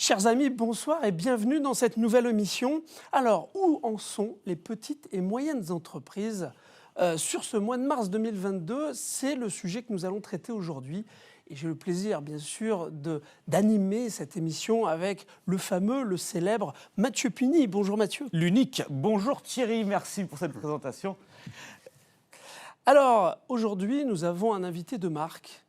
Chers amis, bonsoir et bienvenue dans cette nouvelle émission. Alors, où en sont les petites et moyennes entreprises sur ce mois de mars 2022? C'est le sujet que nous allons traiter aujourd'hui. Et j'ai le plaisir, bien sûr, d'animer cette émission avec le fameux, le célèbre Mathieu Puny. Bonjour Mathieu. L'unique. Bonjour Thierry, merci pour cette présentation. Alors, aujourd'hui, nous avons un invité de marque.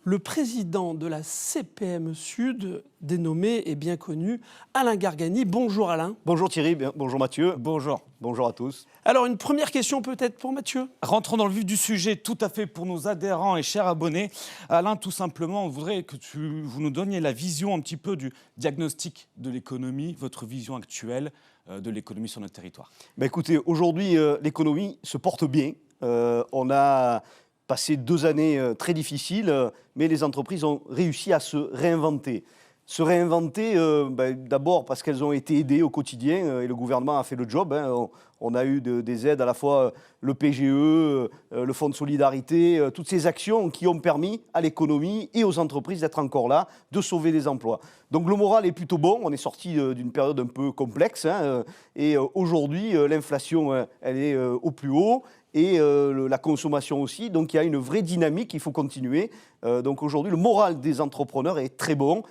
Le président de la CPME Sud, dénommé et bien connu, Alain Gargani. Bonjour Alain. Bonjour Thierry, bonjour Mathieu. Bonjour. Bonjour à tous. Alors, une première question peut-être pour Mathieu. Rentrons dans le vif du sujet, tout à fait pour nos adhérents et chers abonnés. Alain, tout simplement, on voudrait que vous nous donniez la vision un petit peu du diagnostic de l'économie, votre vision actuelle de l'économie sur notre territoire. Écoutez, aujourd'hui, l'économie se porte bien. On a passé 2 années très difficiles, mais les entreprises ont réussi à se réinventer. Se réinventer, d'abord parce qu'elles ont été aidées au quotidien et le gouvernement a fait le job. On a eu des aides, à la fois le PGE, le Fonds de solidarité, toutes ces actions qui ont permis à l'économie et aux entreprises d'être encore là, de sauver des emplois. Donc le moral est plutôt bon, on est sorti d'une période un peu complexe et aujourd'hui l'inflation elle est au plus haut. Et la consommation aussi. Donc il y a une vraie dynamique, il faut continuer. Donc aujourd'hui, le moral des entrepreneurs est très bon.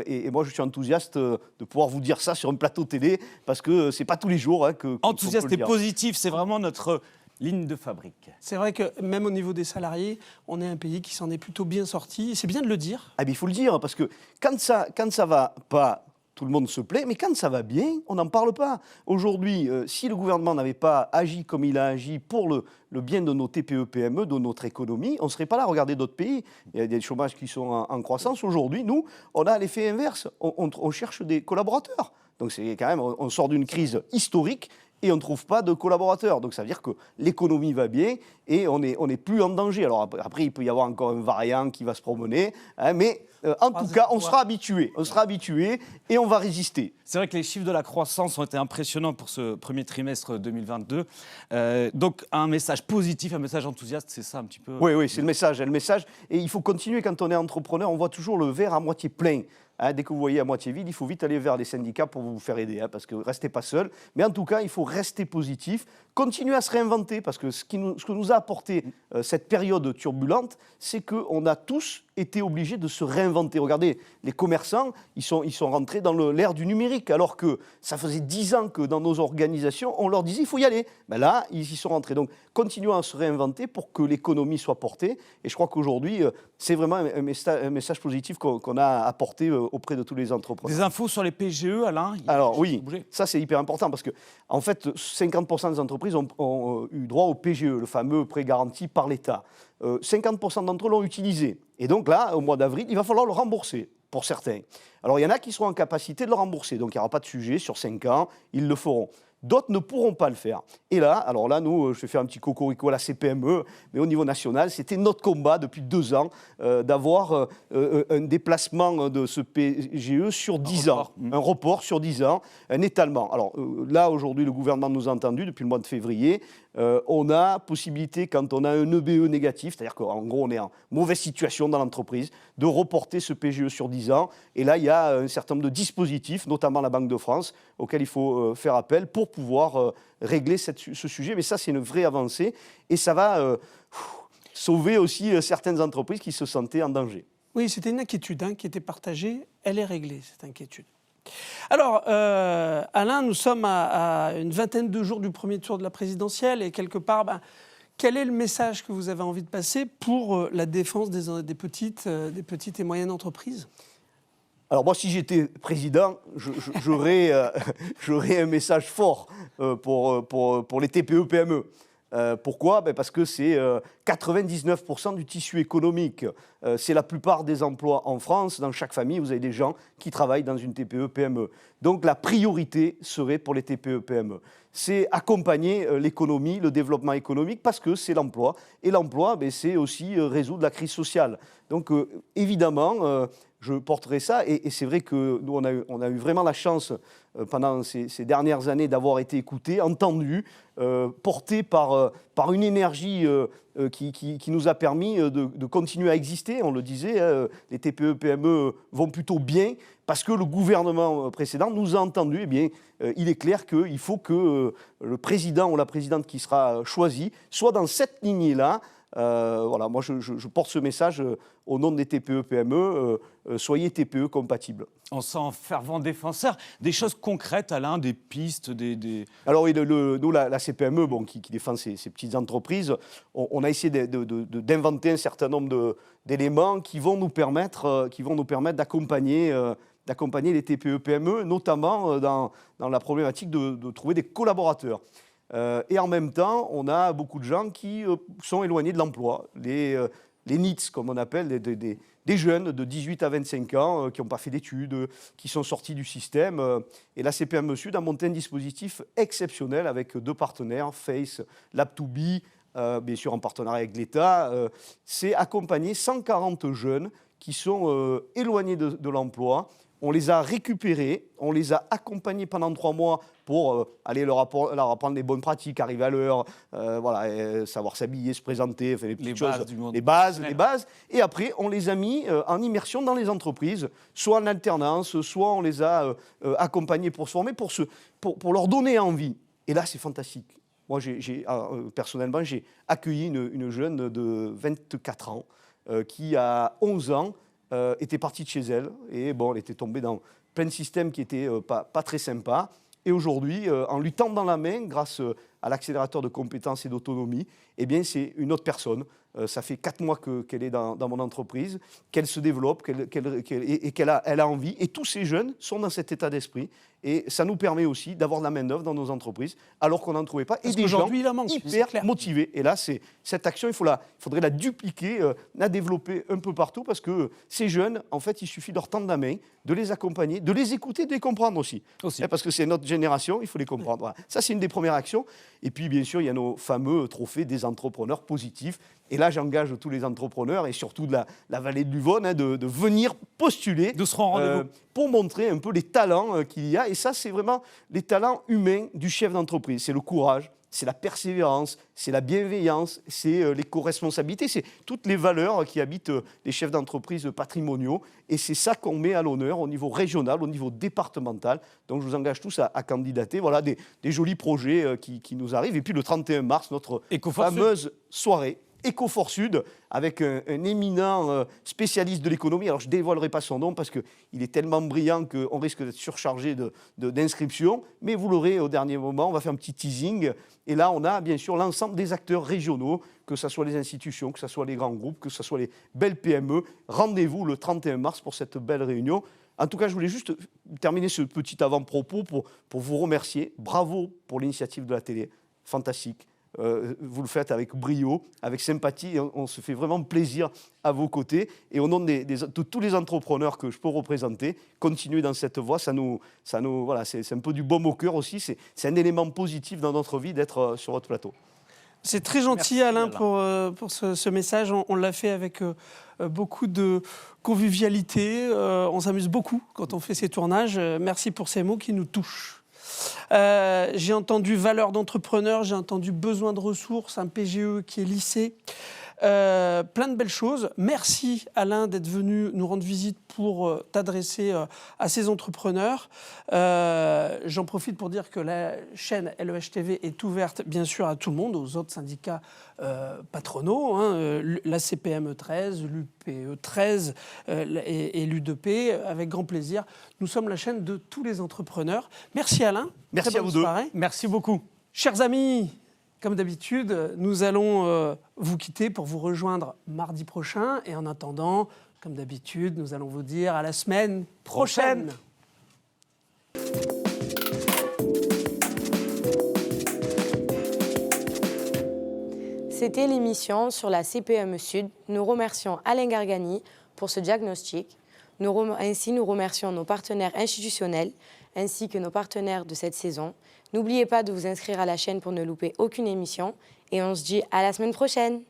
Et moi, je suis enthousiaste de pouvoir vous dire ça sur un plateau télé, parce que ce n'est pas tous les jours que enthousiaste et positif, c'est vraiment notre ligne de fabrique. C'est vrai que même au niveau des salariés, on est un pays qui s'en est plutôt bien sorti. C'est bien de le dire. Ah, il faut le dire, parce que quand ça va pas, tout le monde se plaît, mais quand ça va bien, on n'en parle pas. Aujourd'hui, si le gouvernement n'avait pas agi comme il a agi pour le bien de nos TPE-PME, de notre économie, on ne serait pas là. Regardez d'autres pays, il y a des chômages qui sont en croissance. Aujourd'hui, nous, on a l'effet inverse. On cherche des collaborateurs. Donc c'est quand même, on sort d'une crise historique et on ne trouve pas de collaborateurs. Donc ça veut dire que l'économie va bien et on est plus en danger. Alors après, il peut y avoir encore un variant qui va se promener, mais en tout cas, on sera habitué et on va résister. C'est vrai que les chiffres de la croissance ont été impressionnants pour ce premier trimestre 2022. Donc un message positif, un message enthousiaste, c'est ça un petit peu. Oui, c'est le message. Et il faut continuer quand on est entrepreneur, on voit toujours le verre à moitié plein. Dès que vous voyez à moitié vide, il faut vite aller vers les syndicats pour vous faire aider, parce que restez pas seul. Mais en tout cas, il faut rester positif, continuer à se réinventer, parce que ce que nous a apporté cette période turbulente, c'est qu'on a tous été obligés de se réinventer. Regardez, les commerçants, ils sont rentrés dans l'ère du numérique, alors que ça faisait 10 ans que dans nos organisations, on leur disait il faut y aller. Là, ils y sont rentrés. Donc, continuons à se réinventer pour que l'économie soit portée. Et je crois qu'aujourd'hui, c'est vraiment un message positif qu'on a apporté auprès de tous les entrepreneurs. Des infos sur les PGE, Alain? Alors oui, ça c'est hyper important parce que en fait, 50% des entreprises ont eu droit au PGE, le fameux prêt garanti par l'État. 50% d'entre eux l'ont utilisé. Et donc là, au mois d'avril, il va falloir le rembourser pour certains. Alors il y en a qui seront en capacité de le rembourser, donc il n'y aura pas de sujet, sur 5 ans, ils le feront. D'autres ne pourront pas le faire. Et là, alors là, nous, je fais un petit cocorico à la CPME, mais au niveau national, c'était notre combat depuis 2 ans d'avoir un déplacement de ce PGE sur 10 ans, un report sur 10 ans, un étalement. Alors là, aujourd'hui, le gouvernement nous a entendus depuis le mois de février. On a possibilité, quand on a un EBE négatif, c'est-à-dire qu'en gros, on est en mauvaise situation dans l'entreprise, de reporter ce PGE sur 10 ans. Et là, il y a un certain nombre de dispositifs, notamment la Banque de France, auxquels il faut faire appel pour pouvoir régler ce sujet. Mais ça, c'est une vraie avancée et ça va sauver aussi certaines entreprises qui se sentaient en danger. Oui, c'était une inquiétude qui était partagée. Elle est réglée, cette inquiétude. Alors, Alain, nous sommes à une vingtaine de jours du premier tour de la présidentielle et quelque part, quel est le message que vous avez envie de passer pour la défense des petites et moyennes entreprises ? Alors moi, si j'étais président, j'aurais un message fort pour les TPE-PME. Pourquoi ? Parce que c'est 99% du tissu économique. C'est la plupart des emplois en France. Dans chaque famille, vous avez des gens qui travaillent dans une TPE-PME. Donc la priorité serait pour les TPE-PME. C'est accompagner l'économie, le développement économique, parce que c'est l'emploi. Et l'emploi, c'est aussi résoudre la crise sociale. Donc évidemment, je porterai ça. Et c'est vrai que nous, on a eu vraiment la chance pendant ces dernières années d'avoir été écoutés, entendus, portés par une énergie qui nous a permis de continuer à exister. On le disait, les TPE-PME vont plutôt bien parce que le gouvernement précédent nous a entendus. Eh bien, il est clair qu'il faut que le président ou la présidente qui sera choisi soit dans cette lignée-là. Voilà, moi je porte ce message au nom des TPE-PME, soyez TPE compatibles. On sent un fervent défenseur. Des choses concrètes, Alain, des pistes, Alors oui, nous, la CPME qui défend ces petites entreprises, on a essayé d'inventer un certain nombre d'éléments qui vont nous permettre d'accompagner les TPE-PME, notamment dans la problématique de trouver des collaborateurs. Et en même temps, on a beaucoup de gens qui sont éloignés de l'emploi. Les NEETs, comme on appelle, des jeunes de 18 à 25 ans qui n'ont pas fait d'études, qui sont sortis du système. Et la CPME Sud a monté un dispositif exceptionnel avec 2 partenaires, Face, Lab2B, bien sûr en partenariat avec l'État. C'est accompagner 140 jeunes qui sont éloignés de l'emploi. On les a récupérés, on les a accompagnés pendant 3 mois pour aller leur apprendre les bonnes pratiques, arriver à l'heure, savoir s'habiller, se présenter, faire les bases. Et après, on les a mis en immersion dans les entreprises, soit en alternance, soit on les a accompagnés pour se former, pour leur donner envie. Et là, c'est fantastique. Moi, personnellement, j'ai accueilli une jeune de 24 ans qui, à 11 ans, était partie de chez elle et elle était tombée dans plein de systèmes qui n'étaient pas très sympas. Et aujourd'hui, en lui tendant la main, grâce à l'accélérateur de compétences et d'autonomie, eh bien, c'est une autre personne. Ça fait 4 mois qu'elle est dans mon entreprise, qu'elle se développe qu'elle a envie. Et tous ces jeunes sont dans cet état d'esprit. Et ça nous permet aussi d'avoir de la main-d'œuvre dans nos entreprises, alors qu'on n'en trouvait pas. Parce et des gens manque, hyper motivés. Et là, cette action, il faudrait la dupliquer, la développer un peu partout, parce que ces jeunes, en fait, il suffit de leur tendre la main, de les accompagner, de les écouter, de les comprendre aussi. Parce que c'est notre génération, il faut les comprendre. Voilà. Ça, c'est une des premières actions. Et puis, bien sûr, il y a nos fameux trophées des entrepreneurs positifs. Et là, j'engage tous les entrepreneurs, et surtout de la vallée de l'Uvonne, de venir postuler, de se rendre rendez-vous pour montrer un peu les talents qu'il y a. Et ça, c'est vraiment les talents humains du chef d'entreprise. C'est le courage, c'est la persévérance, c'est la bienveillance, c'est l'éco-responsabilité, c'est toutes les valeurs qui habitent les chefs d'entreprise patrimoniaux. Et c'est ça qu'on met à l'honneur au niveau régional, au niveau départemental. Donc, je vous engage tous à candidater. Voilà des jolis projets qui nous arrivent. Et puis, le 31 mars, notre fameuse soirée Ecofort Sud, avec un éminent spécialiste de l'économie. Alors, je ne dévoilerai pas son nom parce qu'il est tellement brillant qu'on risque d'être surchargé d'inscriptions. Mais vous l'aurez au dernier moment, on va faire un petit teasing. Et là, on a bien sûr l'ensemble des acteurs régionaux, que ce soit les institutions, que ce soit les grands groupes, que ce soit les belles PME. Rendez-vous le 31 mars pour cette belle réunion. En tout cas, je voulais juste terminer ce petit avant-propos pour vous remercier. Bravo pour l'initiative de la télé. Fantastique. Vous le faites avec brio, avec sympathie, et on se fait vraiment plaisir à vos côtés. Et au nom de tous les entrepreneurs que je peux représenter, continuez dans cette voie. Voilà, c'est un peu du baume au cœur aussi. C'est un élément positif dans notre vie d'être sur votre plateau. C'est très gentil, merci, Alain, pour ce message. On l'a fait avec beaucoup de convivialité. On s'amuse beaucoup quand on fait ces tournages. Merci pour ces mots qui nous touchent. J'ai entendu valeur d'entrepreneur, j'ai entendu besoin de ressources, un PGE qui est lissé, plein de belles choses. Merci Alain d'être venu nous rendre visite pour t'adresser à ces entrepreneurs. J'en profite pour dire que la chaîne LEH TV est ouverte bien sûr à tout le monde, aux autres syndicats patronaux, la CPME 13, l'UPE 13 et l'U2P, avec grand plaisir. Nous sommes la chaîne de tous les entrepreneurs. Merci Alain. Merci à vous deux. Merci beaucoup. Chers amis, comme d'habitude, nous allons vous quitter pour vous rejoindre mardi prochain. Et en attendant, comme d'habitude, nous allons vous dire à la semaine prochaine. C'était l'émission sur la CPME Sud. Nous remercions Alain Gargani pour ce diagnostic. Ainsi, nous remercions nos partenaires institutionnels ainsi que nos partenaires de cette saison. N'oubliez pas de vous inscrire à la chaîne pour ne louper aucune émission. Et on se dit à la semaine prochaine.